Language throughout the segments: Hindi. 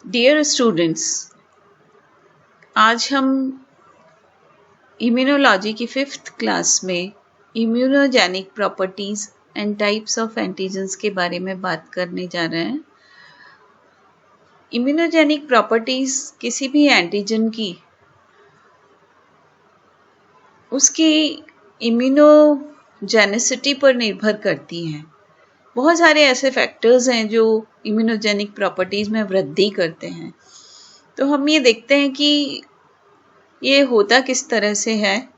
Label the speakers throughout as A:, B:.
A: डियर स्टूडेंट्स, आज हम इम्यूनोलॉजी की 5th क्लास में immunogenic properties and types of antigens के बारे में बात करने जा रहे हैं। इम्यूनोजेनिक प्रॉपर्टीज़ किसी भी एंटीजन की उसकी इम्यूनोजेनिसिटी पर निर्भर करती हैं। बहुत सारे ऐसे फैक्टर्स हैं जो इम्यूनोजेनिक प्रॉपर्टीज़ में वृद्धि करते हैं। तो हम ये देखते हैं कि ये होता किस तरह से है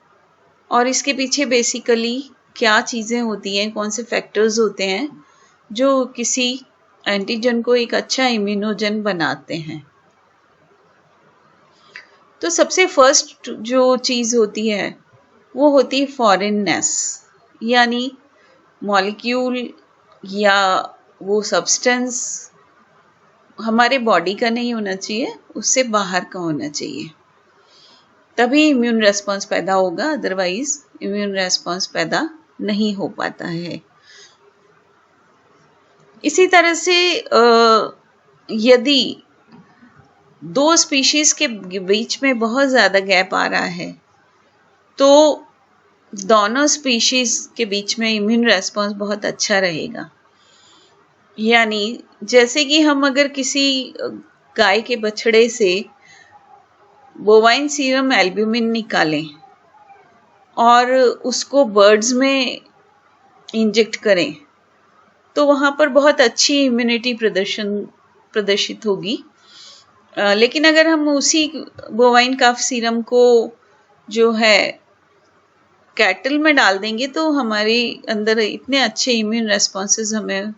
A: और इसके पीछे बेसिकली क्या चीज़ें होती हैं, कौन से फैक्टर्स होते हैं जो किसी एंटीजन को एक अच्छा इम्यूनोजन बनाते हैं। तो सबसे फर्स्ट जो चीज़ होती है वो होती है फॉरेननेस, यानी मॉलिक्यूल या वो सब्सटेंस हमारे बॉडी का नहीं होना चाहिए, उससे बाहर का होना चाहिए, तभी इम्यून रेस्पॉन्स पैदा होगा, अदरवाइज इम्यून रेस्पॉन्स पैदा नहीं हो पाता है। इसी तरह से यदि दो स्पीशीज के बीच में बहुत ज़्यादा गैप आ रहा है तो दोनों स्पीशीज के बीच में इम्यून रेस्पॉन्स बहुत अच्छा रहेगा। यानी जैसे कि हम अगर किसी गाय के बछड़े से बोवाइन सीरम एल्ब्यूमिन निकालें और उसको बर्ड्स में इंजेक्ट करें तो वहाँ पर बहुत अच्छी इम्यूनिटी प्रदर्शित होगी। लेकिन अगर हम उसी बोवाइन काफ सीरम को जो है कैटल में डाल देंगे तो हमारे अंदर इतने अच्छे इम्यून रेस्पॉन्सेज हमें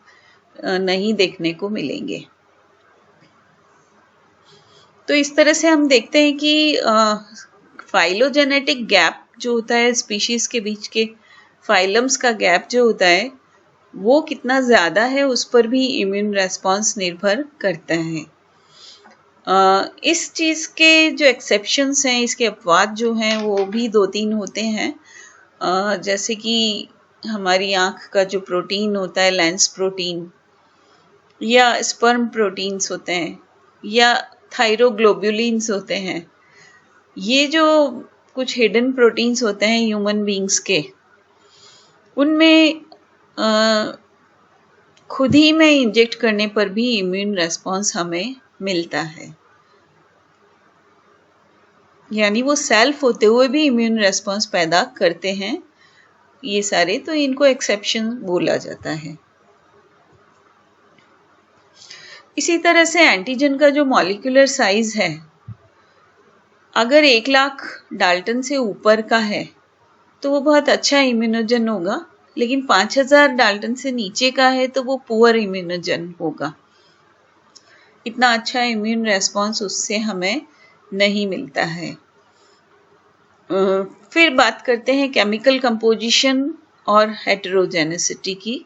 A: नहीं देखने को मिलेंगे। तो इस तरह से हम देखते हैं कि फाइलोजेनेटिक गैप जो होता है, स्पीशीज के बीच के फाइलम्स का गैप जो होता है वो कितना ज़्यादा है उस पर भी इम्यून रेस्पॉन्स निर्भर करता है। इस चीज़ के जो एक्सेप्शंस हैं, इसके अपवाद जो हैं वो भी 2-3 होते हैं। जैसे कि हमारी आँख का जो प्रोटीन होता है, लेंस प्रोटीन, या स्पर्म प्रोटीन्स होते हैं, या थायरोग्लोब्युलिन्स होते हैं। ये जो कुछ हिडन प्रोटीन्स होते हैं ह्यूमन बीइंग्स के, उनमें खुद ही में इंजेक्ट करने पर भी इम्यून रेस्पॉन्स हमें मिलता है। यानी वो सेल्फ होते हुए भी इम्यून रेस्पॉन्स पैदा करते हैं ये सारे, तो इनको एक्सेप्शन बोला जाता है। इसी तरह से एंटीजन का जो मॉलिक्यूलर साइज है, अगर 1,00,000 डाल्टन से ऊपर का है तो वो बहुत अच्छा इम्यूनोजन होगा, लेकिन 5,000 डाल्टन से नीचे का है तो वो पुअर इम्यूनोजन होगा। इतना अच्छा इम्यून रेस्पॉन्स उससे हमें नहीं मिलता है। फिर बात करते हैं केमिकल कंपोजिशन और हेटेरोजेनेसिटी की।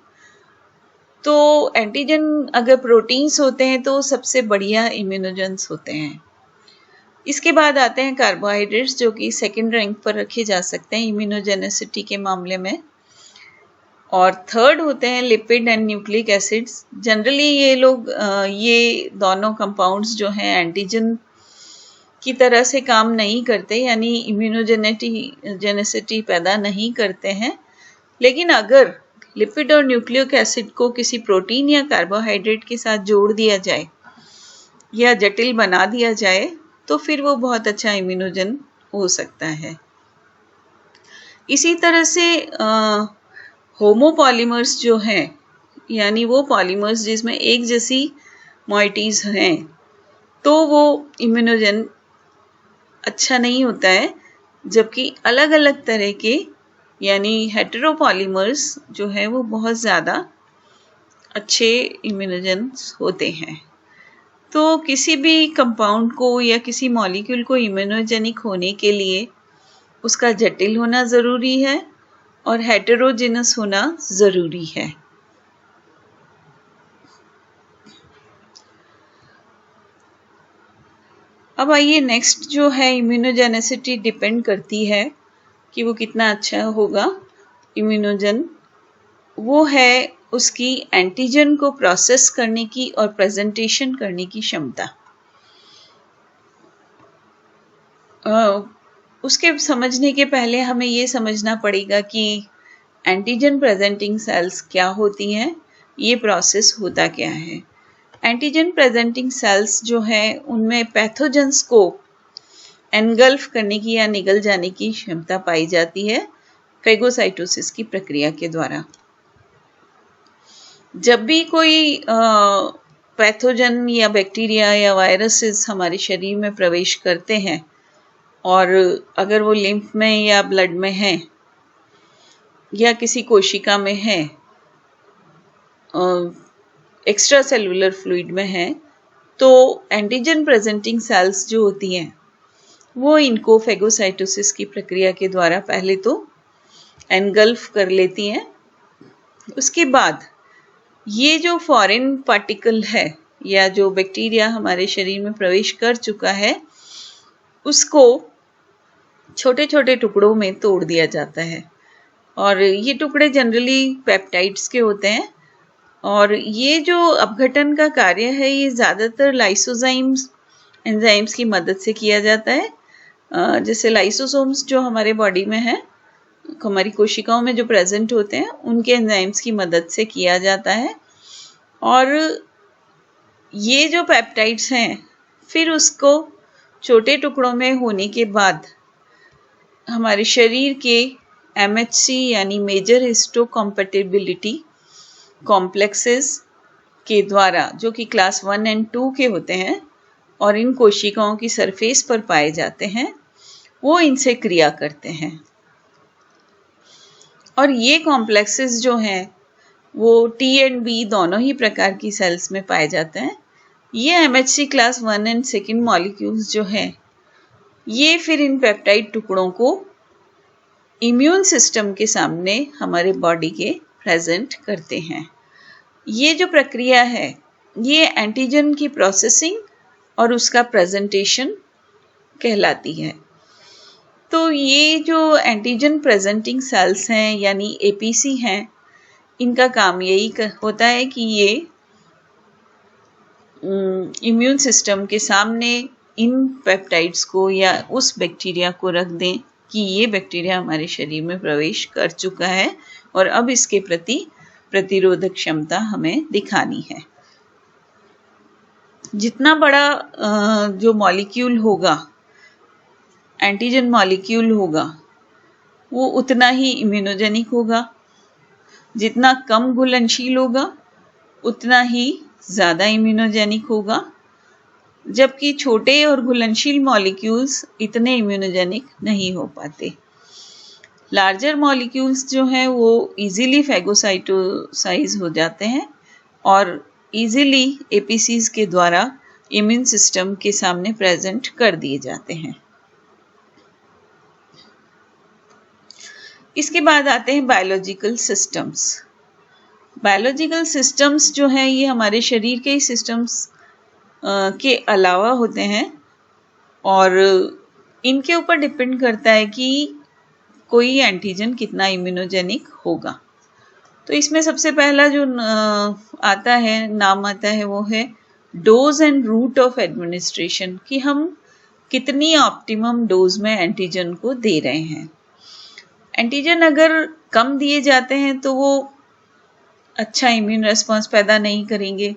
A: तो एंटीजन अगर प्रोटीन्स होते हैं तो सबसे बढ़िया इम्यूनोजेंस होते हैं। इसके बाद आते हैं कार्बोहाइड्रेट्स, जो कि सेकंड रैंक पर रखे जा सकते हैं इम्यूनोजेनेसिटी के मामले में। और थर्ड होते हैं lipid and nucleic acids. Generally ये लोग ये दोनों कंपाउंड्स जो हैं एंटीजन की तरह से काम नहीं करते, यानी इम्यूनोजेनेसिटी पैदा नहीं करते हैं। लेकिन अगर लिपिड और न्यूक्लिक एसिड को किसी प्रोटीन या कार्बोहाइड्रेट के साथ जोड़ दिया जाए या जटिल बना दिया जाए तो फिर वो बहुत अच्छा इम्यूनोजन हो सकता है। इसी तरह से होमोपॉलीमर्स जो हैं, यानी वो पॉलीमर्स जिसमें एक जैसी मॉइटीज हैं, तो वो इम्यूनोजन अच्छा नहीं होता है। जबकि अलग अलग तरह के यानी हेटेरोपॉलीमर्स जो है वो बहुत ज़्यादा अच्छे इम्यूनोजेंस होते हैं। तो किसी भी कंपाउंड को या किसी मॉलिक्यूल को इम्यूनोजेनिक होने के लिए उसका जटिल होना ज़रूरी है और हेटेरोजेनस होना ज़रूरी है। अब आइए नेक्स्ट जो है, इम्यूनोजेनेसिटी डिपेंड करती है कि वो कितना अच्छा होगा इम्यूनोजन, वो है उसकी एंटीजन को प्रोसेस करने की और प्रेजेंटेशन करने की क्षमता। उसके समझने के पहले हमें ये समझना पड़ेगा कि एंटीजन प्रेजेंटिंग सेल्स क्या होती हैं, ये प्रोसेस होता क्या है। एंटीजन प्रेजेंटिंग सेल्स जो है उनमें पैथोजेंस को एनगल्फ करने की या निगल जाने की क्षमता पाई जाती है फेगोसाइटोसिस की प्रक्रिया के द्वारा। जब भी कोई पैथोजन या बैक्टीरिया या वायरसेस हमारे शरीर में प्रवेश करते हैं और अगर वो लिम्फ में या ब्लड में है या किसी कोशिका में है, एक्स्ट्रा सेलुलर फ्लूइड में है, तो एंटीजन प्रेजेंटिंग सेल्स जो होती हैं वो इनको फेगोसाइटोसिस की प्रक्रिया के द्वारा पहले तो एनगल्फ कर लेती हैं। उसके बाद ये जो फॉरेन पार्टिकल है या जो बैक्टीरिया हमारे शरीर में प्रवेश कर चुका है उसको छोटे छोटे टुकड़ों में तोड़ दिया जाता है और ये टुकड़े जनरली पेप्टाइड्स के होते हैं और ये जो अपघटन का कार्य है ये ज़्यादातर लाइसोजाइम्स एंजाइम्स की मदद से किया जाता है। जैसे लाइसोसोम्स जो हमारे बॉडी में है, हमारी कोशिकाओं में जो प्रेजेंट होते हैं, उनके एंजाइम्स की मदद से किया जाता है और ये जो पेप्टाइड्स हैं फिर उसको छोटे टुकड़ों में होने के बाद हमारे शरीर के MHC यानी मेजर हिस्टोकम्पैटिबिलिटी कॉम्प्लेक्सेस के द्वारा, जो कि क्लास 1 और 2 के होते हैं और इन कोशिकाओं की सरफेस पर पाए जाते हैं, वो इनसे क्रिया करते हैं। और ये कॉम्प्लेक्सेस जो हैं वो T and B दोनों ही प्रकार की सेल्स में पाए जाते हैं। ये MHC क्लास 1 और 2 मॉलिक्यूल्स जो हैं ये फिर इन पेप्टाइड टुकड़ों को इम्यून सिस्टम के सामने हमारे बॉडी के प्रेजेंट करते हैं। ये जो प्रक्रिया है ये एंटीजन की प्रोसेसिंग और उसका प्रेजेंटेशन कहलाती है। तो ये जो एंटीजन प्रेजेंटिंग सेल्स हैं यानी APC हैं, इनका काम यही होता है कि ये इम्यून सिस्टम के सामने इन पेप्टाइड्स को या उस बैक्टीरिया को रख दें कि ये बैक्टीरिया हमारे शरीर में प्रवेश कर चुका है और अब इसके प्रति प्रतिरोधक क्षमता हमें दिखानी है। जितना बड़ा जो मॉलिक्यूल होगा, एंटीजन मॉलिक्यूल होगा, वो उतना ही इम्यूनोजेनिक होगा। जितना कम घुलनशील होगा उतना ही ज़्यादा इम्यूनोजेनिक होगा, जबकि छोटे और घुलनशील मॉलिक्यूल्स इतने इम्यूनोजेनिक नहीं हो पाते। लार्जर मॉलिक्यूल्स जो हैं वो इजीली फैगोसाइटोसाइज हो जाते हैं और इजीली APCs के द्वारा इम्यून सिस्टम के सामने प्रेजेंट कर दिए जाते हैं। इसके बाद आते हैं बायोलॉजिकल सिस्टम्स। बायोलॉजिकल सिस्टम्स जो हैं ये हमारे शरीर के सिस्टम्स के अलावा होते हैं और इनके ऊपर डिपेंड करता है कि कोई एंटीजन कितना इम्यूनोजेनिक होगा। तो इसमें सबसे पहला जो नाम आता है वो है dose and route of administration, कि हम कितनी ऑप्टिमम डोज में एंटीजन को दे रहे हैं। एंटीजन अगर कम दिए जाते हैं तो वो अच्छा इम्यून रेस्पॉन्स पैदा नहीं करेंगे।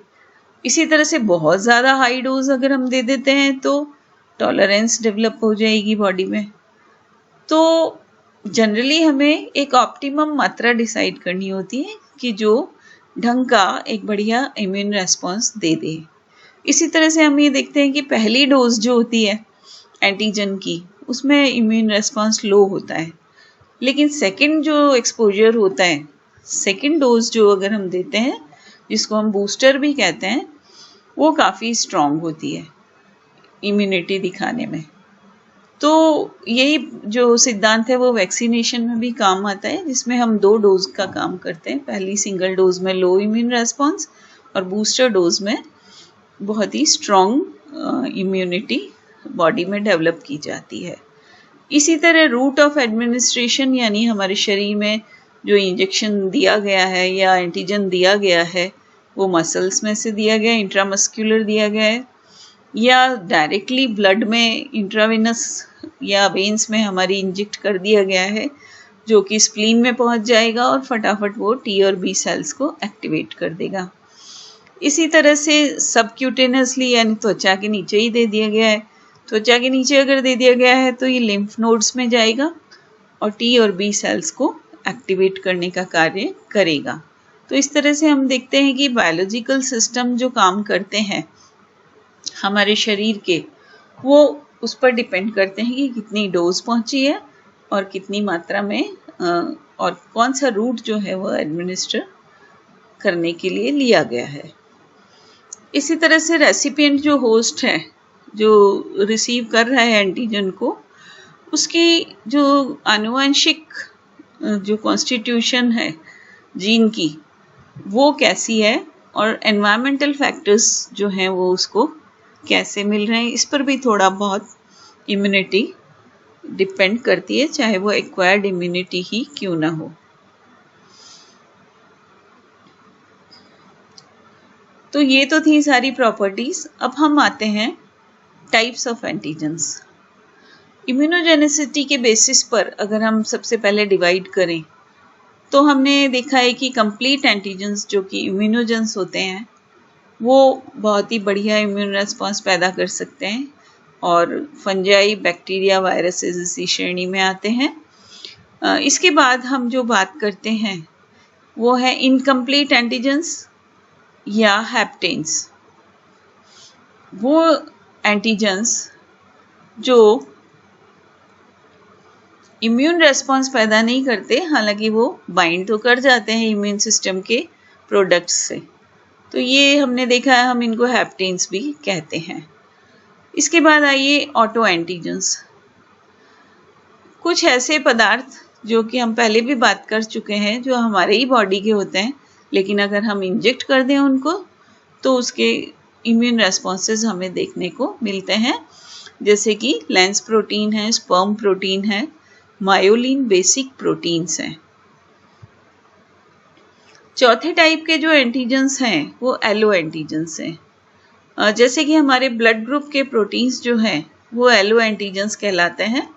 A: इसी तरह से बहुत ज़्यादा हाई डोज अगर हम दे देते हैं तो टॉलरेंस डेवलप हो जाएगी बॉडी में। तो जनरली हमें एक ऑप्टिमम मात्रा डिसाइड करनी होती है कि जो ढंग का एक बढ़िया इम्यून रेस्पॉन्स दे दे। इसी तरह से हम ये देखते हैं कि पहली डोज जो होती है एंटीजन की उसमें इम्यून रेस्पॉन्स लो होता है, लेकिन सेकंड जो एक्सपोजर होता है, सेकंड डोज जो अगर हम देते हैं जिसको हम बूस्टर भी कहते हैं, वो काफ़ी स्ट्रॉन्ग होती है इम्यूनिटी दिखाने में। तो यही जो सिद्धांत है वो वैक्सीनेशन में भी काम आता है, जिसमें हम 2 डोज का काम करते हैं। पहली सिंगल डोज में लो इम्यून रेस्पॉन्स और बूस्टर डोज में बहुत ही स्ट्रॉन्ग इम्यूनिटी बॉडी में डेवलप की जाती है। इसी तरह रूट ऑफ एडमिनिस्ट्रेशन यानी हमारे शरीर में जो इंजेक्शन दिया गया है या एंटीजन दिया गया है वो मसल्स में से दिया गया है, इंट्रामस्कुलर दिया गया है, या डायरेक्टली ब्लड में इंट्रावेनस या वेन्स में हमारी इंजेक्ट कर दिया गया है, जो कि स्प्लीन में पहुंच जाएगा और फटाफट वो टी और बी सेल्स को एक्टिवेट कर देगा। इसी तरह से सबक्यूटेनियसली यानी त्वचा के नीचे ही दे दिया गया है। त्वचा के नीचे अगर दे दिया गया है तो ये लिम्फ नोड्स में जाएगा और टी और बी सेल्स को एक्टिवेट करने का कार्य करेगा। तो इस तरह से हम देखते हैं कि बायोलॉजिकल सिस्टम जो काम करते हैं हमारे शरीर के, वो उस पर डिपेंड करते हैं कि कितनी डोज पहुंची है और कितनी मात्रा में और कौन सा रूट जो है वो एडमिनिस्टर करने के लिए लिया गया है। इसी तरह से रेसिपिएंट जो होस्ट है, जो रिसीव कर रहा है एंटीजन को, उसकी जो आनुवंशिक जो कॉन्स्टिट्यूशन है जीन की, वो कैसी है और एनवायरमेंटल फैक्टर्स जो हैं वो उसको कैसे मिल रहे हैं, इस पर भी थोड़ा बहुत इम्यूनिटी डिपेंड करती है, चाहे वो एक्वायर्ड इम्यूनिटी ही क्यों ना हो। तो ये तो थी सारी प्रॉपर्टीज। अब हम आते हैं टाइप्स ऑफ एंटीजेंस। इम्यूनोजेनिसिटी के बेसिस पर अगर हम सबसे पहले डिवाइड करें तो हमने देखा है कि कंप्लीट एंटीजेंस जो कि इम्यूनोजेंस होते हैं वो बहुत ही बढ़िया इम्यून रेस्पॉन्स पैदा कर सकते हैं और फंजाई, बैक्टीरिया, वायरसेस इसी श्रेणी में आते हैं। इसके बाद हम जो बात करते हैं वो है इनकम्प्लीट एंटीजेंस या हैप्टेन्स। वो एंटीजेंस जो इम्यून रेस्पॉन्स पैदा नहीं करते, हालांकि वो बाइंड तो कर जाते हैं इम्यून सिस्टम के प्रोडक्ट्स से, तो ये हमने देखा है, हम इनको हैप्टेन्स भी कहते हैं। इसके बाद आइए ऑटो एंटीजेंस। कुछ ऐसे पदार्थ जो कि हम पहले भी बात कर चुके हैं, जो हमारे ही बॉडी के होते हैं, लेकिन अगर हम इंजेक्ट कर दें उनको तो उसके इम्यून रेस्पॉन्सेज हमें देखने को मिलते हैं, जैसे कि लेंस प्रोटीन है, स्पर्म प्रोटीन है, मायोलिन बेसिक प्रोटीन्स हैं। चौथे टाइप के जो एंटीजेंस हैं वो एलो एंटीजेंस हैं। जैसे कि हमारे ब्लड ग्रुप के प्रोटीन्स जो हैं वो एलो एंटीजेंस कहलाते हैं,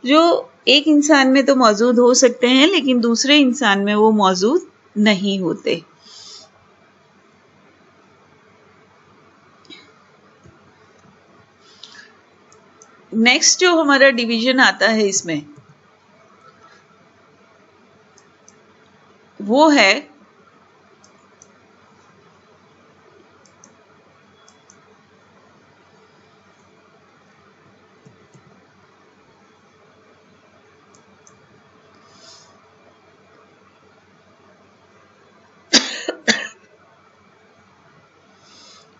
A: जो एक इंसान में तो मौजूद हो सकते हैं लेकिन दूसरे इंसान में वो मौजूद नहीं होते। नेक्स्ट जो हमारा डिवीजन आता है इसमें वो है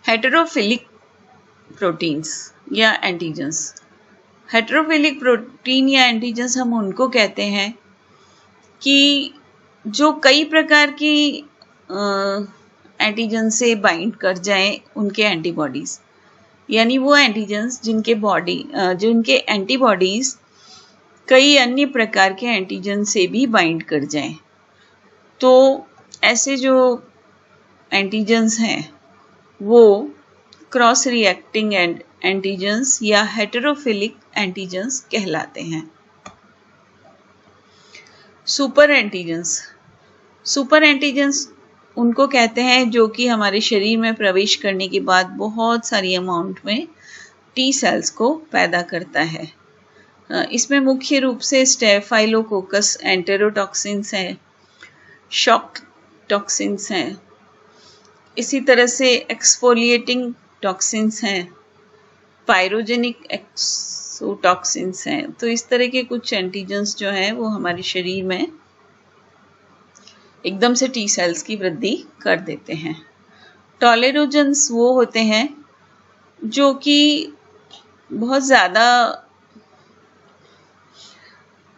A: हेटेरोफिलिक प्रोटीन्स या एंटीजेंस। हेटेरोफिलिक प्रोटीन या एंटीजेंस हम उनको कहते हैं कि जो कई प्रकार की एंटीजन से बाइंड कर जाएं उनके एंटीबॉडीज, यानी वो एंटीजेंस जिनके एंटीबॉडीज कई अन्य प्रकार के एंटीजन से भी बाइंड कर जाएं। तो ऐसे जो एंटीजेंस हैं वो क्रॉस रिएक्टिंग एंटीजेंस या हेटेरोफिलिक एंटीजेंस कहलाते हैं। Super antigens. सुपर एंटीजेंस उनको कहते हैं जो कि हमारे शरीर में प्रवेश करने के बाद बहुत सारी अमाउंट में टी सेल्स को पैदा करता है। इसमें मुख्य रूप से स्टेफाइलोकोकस एंटेरोटॉक्सिन्स हैं, शॉक टॉक्सिन्स हैं, इसी तरह से एक्सफोलिएटिंग टॉक्सिन्स हैं, पायरोजेनिक एक्सोटॉक्सिन्स हैं। तो इस तरह के कुछ एंटीजेंस जो हैं वो हमारे शरीर में एकदम से टी सेल्स की वृद्धि कर देते हैं। टॉलेरोजेंस वो होते हैं जो कि बहुत ज़्यादा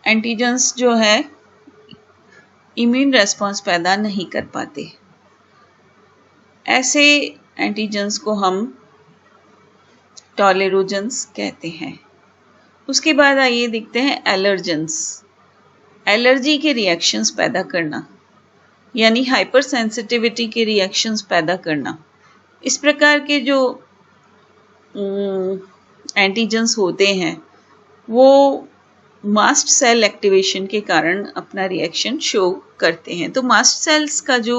A: एंटीजेंस जो है इम्यून रेस्पॉन्स पैदा नहीं कर पाते। ऐसे एंटीजेंस को हम टॉलेरोजेंस कहते हैं। उसके बाद आइए देखते हैं एलर्जेंस। एलर्जी के रिएक्शंस पैदा करना, यानी हाइपर सेंसिटिविटी के रिएक्शंस पैदा करना। इस प्रकार के जो एंटीजेंस होते हैं वो मास्ट सेल एक्टिवेशन के कारण अपना रिएक्शन शो करते हैं। तो मास्ट सेल्स का जो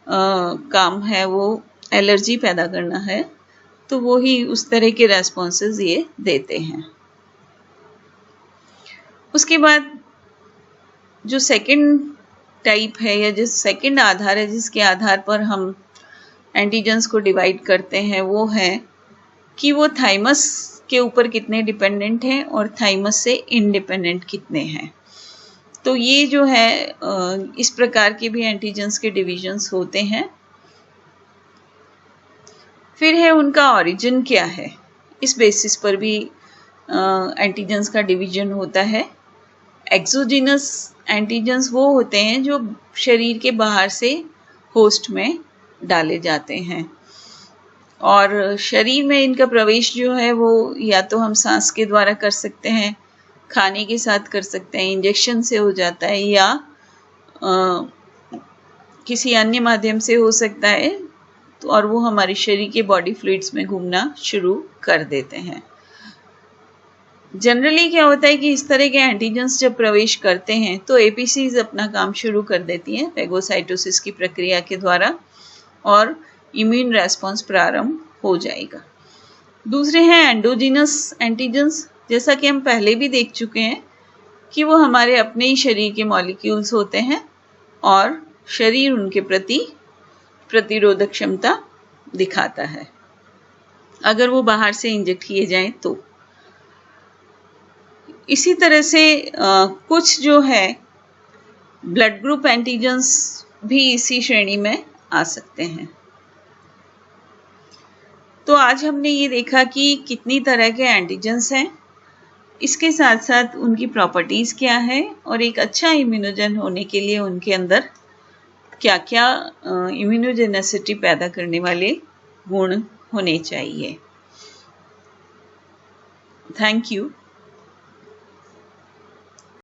A: काम है वो एलर्जी पैदा करना है, तो वो ही उस तरह के रेस्पॉन्सेज ये देते हैं। उसके बाद जो सेकंड टाइप है या जो सेकंड आधार है जिसके आधार पर हम एंटीजेंस को डिवाइड करते हैं वो है कि वो थाइमस के ऊपर कितने डिपेंडेंट हैं और थाइमस से इंडिपेंडेंट कितने हैं। तो ये जो है इस प्रकार के भी एंटीजेंस के डिविजन्स होते हैं। फिर है उनका ओरिजिन क्या है, इस बेसिस पर भी एंटीजेंस का डिवीजन होता है। एक्सोजीनस एंटीजेंस वो होते हैं जो शरीर के बाहर से होस्ट में डाले जाते हैं और शरीर में इनका प्रवेश जो है वो या तो हम सांस के द्वारा कर सकते हैं, खाने के साथ कर सकते हैं, इंजेक्शन से हो जाता है या किसी अन्य माध्यम से हो सकता है, तो और वो हमारे शरीर के बॉडी फ्लूइड्स में घूमना शुरू कर देते हैं। जनरली क्या होता है कि इस तरह के एंटीजेंस जब प्रवेश करते हैं तो एपीसीज अपना काम शुरू कर देती हैं फेगोसाइटोसिस की प्रक्रिया के द्वारा और इम्यून रेस्पॉन्स प्रारंभ हो जाएगा। दूसरे हैं एंडोजीनस एंटीजेंस, जैसा कि हम पहले भी देख चुके हैं कि वो हमारे अपने ही शरीर के मॉलिक्यूल्स होते हैं और शरीर उनके प्रति प्रतिरोधक क्षमता दिखाता है अगर वो बाहर से इंजेक्ट किए जाएं तो। इसी तरह से कुछ जो है ब्लड ग्रुप एंटीजेंस भी इसी श्रेणी में आ सकते हैं। तो आज हमने ये देखा कि कितनी तरह के एंटीजेंस हैं, इसके साथ साथ उनकी प्रॉपर्टीज़ क्या है और एक अच्छा इम्यूनोजन होने के लिए उनके अंदर क्या क्या इम्यूनोजेनेसिटी पैदा करने वाले गुण होने चाहिए। Thank you.